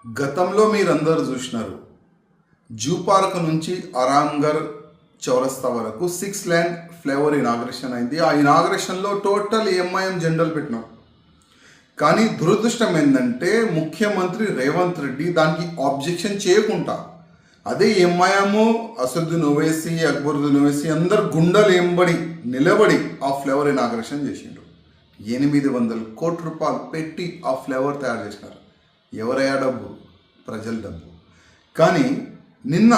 గతంలో మీరందరూ చూసినారు. జూ పార్క్ నుంచి అరాంగర్ చౌరస్తా వరకు 6 లేన్ ఫ్లైఓవర్ ఇనాగ్రేషన్ అయింది. ఆ ఇనాగ్రేషన్లో టోటల్ ఎంఐఎం జెండాలు పెట్టినాం. కానీ దురదృష్టం ఏంటంటే ముఖ్యమంత్రి రేవంత్ రెడ్డి దానికి ఆబ్జెక్షన్ చేయకుండా అదే ఎంఐఎం అసదుద్దీన్ ఓవైసీ, అక్బరుద్దీన్ ఓవైసీ అందరు గుండెలు ఎంబడి నిలబడి ఆ ఫ్లైఓవర్ ఇనాగ్రేషన్ చేసిండు. 800 కోట్ల రూపాయలు పెట్టి ఆ ఫ్లైఓవర్ తయారు చేసినారు. ఎవరయ్యా డబ్బు? ప్రజల డబ్బు. కానీ నిన్న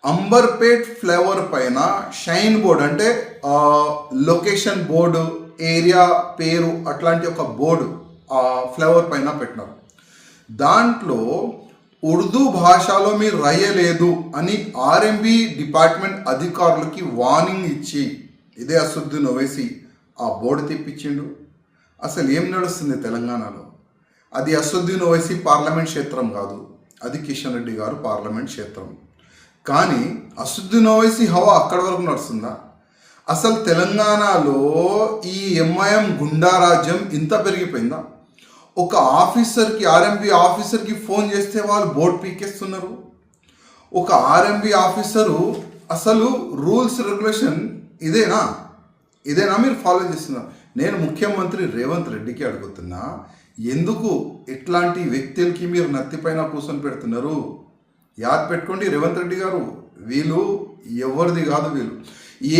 అంబర్పేట్ ఫ్లైఓవర్ పైన షైన్ బోర్డు అంటే లొకేషన్ బోర్డు, ఏరియా పేరు అట్లాంటి ఒక బోర్డు ఆ ఫ్లైఓవర్ పైన పెట్టినారు. దాంట్లో ఉర్దూ భాషలో మీరు రాయలేదు అని ఆర్ఎంబి డిపార్ట్మెంట్ అధికారులకి వార్నింగ్ ఇచ్చి ఇదే అసదుద్దీన్ ఓవైసీ ఆ బోర్డు తెప్పించిండు. అసలు ఏం నడుస్తుంది తెలంగాణలో? అది అసదుద్దీన్ ఓవైసీ పార్లమెంట్ క్షేత్రం కాదు, అది కిషన్ రెడ్డి గారు పార్లమెంట్ క్షేత్రం. కానీ అసదుద్దీన్ ఓవైసీ హవా అక్కడి వరకు నడుస్తుందా? అసలు తెలంగాణలో ఈ ఎంఐఎం గుండా రాజ్యం ఇంత పెరిగిపోయిందా? ఒక ఆఫీసర్కి, ఆర్ఎంబి ఆఫీసర్కి ఫోన్ చేస్తే వాళ్ళు బోర్డు పీకేస్తున్నారు. ఒక ఆర్ఎంబి ఆఫీసరు అసలు రూల్స్ రెగ్యులేషన్ ఇదేనా మీరు ఫాలో చేస్తున్నారు? నేను ముఖ్యమంత్రి రేవంత్ రెడ్డికి అడుగుతున్నా, ఎందుకు ఇట్లాంటి వ్యక్తులకి మీరు నత్తిపైన కూర్చొని పెడుతున్నారు? యాద్ పెట్టుకోండి రేవంత్ రెడ్డి గారు, వీళ్ళు ఎవరిది కాదు. వీళ్ళు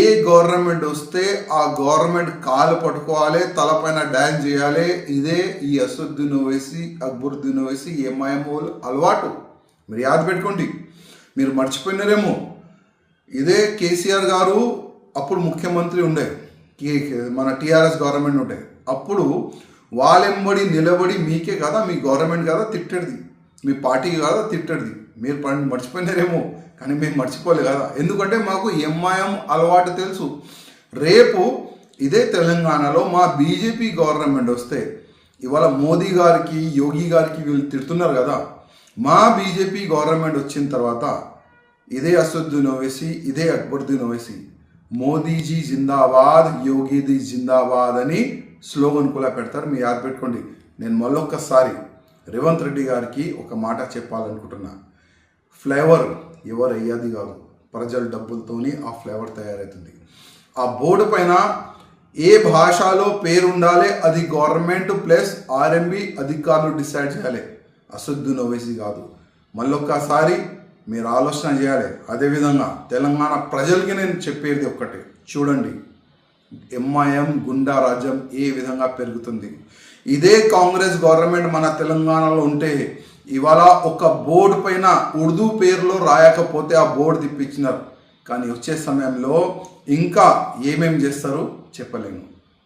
ఏ గవర్నమెంట్ వస్తే ఆ గవర్నమెంట్ కాలు పట్టుకోవాలి, తలపైన డ్యాన్స్ చేయాలి. ఇదే ఈ అసదుద్దీన్ ఓవైసీ, అక్బరుద్దీన్ ఓవైసీ, ఎంఐఎం అలవాటు. మీరు యాద్ పెట్టుకోండి. మీరు మర్చిపోయినారేమో, ఇదే కేసీఆర్ గారు అప్పుడు ముఖ్యమంత్రి ఉండే, మన టీఆర్ఎస్ గవర్నమెంట్ ఉండే. అప్పుడు వాళ్ళెంబడి నిలబడి మీకే కదా, మీ గవర్నమెంట్ కదా తిట్టడిది, మీ పార్టీకి కదా తిట్టడిది. మీరు మర్చిపోయినారేమో, కానీ మేము మర్చిపోలే కదా. ఎందుకంటే మాకు ఎంఐఎం అలవాటు తెలుసు. రేపు ఇదే తెలంగాణలో మా బీజేపీ గవర్నమెంట్ వస్తే, ఇవాళ మోదీ గారికి, యోగి గారికి వీళ్ళు తిడుతున్నారు కదా, మా బీజేపీ గవర్నమెంట్ వచ్చిన తర్వాత ఇదే అసదుద్దీన్ ఓవైసీ, ఇదే అక్బరుద్దీన్ ఓవైసీ మోదీజీ జిందాబాద్, యోగిజీ జిందాబాద్ అని స్లోగన్ కూడా పెడతారు. మీరు యాద్ పెట్టుకోండి. నేను మళ్ళొక్కసారి రేవంత్ రెడ్డి గారికి ఒక మాట చెప్పాలనుకుంటున్నా. ఫ్లేవర్ ఎవరు అయ్యేది కాదు, ప్రజల డబ్బులతోని ఆ ఫ్లేవర్ తయారవుతుంది. ఆ బోర్డు పైన ఏ భాషలో పేరు ఉండాలి అది గవర్నమెంట్ ప్లస్ ఆర్ఎంబి అధికారులు డిసైడ్ చేయాలి, అసదుద్దీన్ ఓవైసీ కాదు. మళ్ళొక్కసారి మీరు ఆలోచన చేయాలి. అదేవిధంగా తెలంగాణ ప్రజలకి నేను చెప్పేది ఒక్కటే, చూడండి ఎంఐఎం గుండా రాజ్యం ఏ విధంగా పెరుగుతుంది. ఇదే కాంగ్రెస్ గవర్నమెంట్ మన తెలంగాణలో ఉంటే ఇవాళ ఒక బోర్డు పైన ఉర్దూ పేరులో రాయకపోతే ఆ బోర్డు తిప్పించినారు. కానీ వచ్చే సమయంలో ఇంకా ఏమేమి చేస్తారో చెప్పలేను.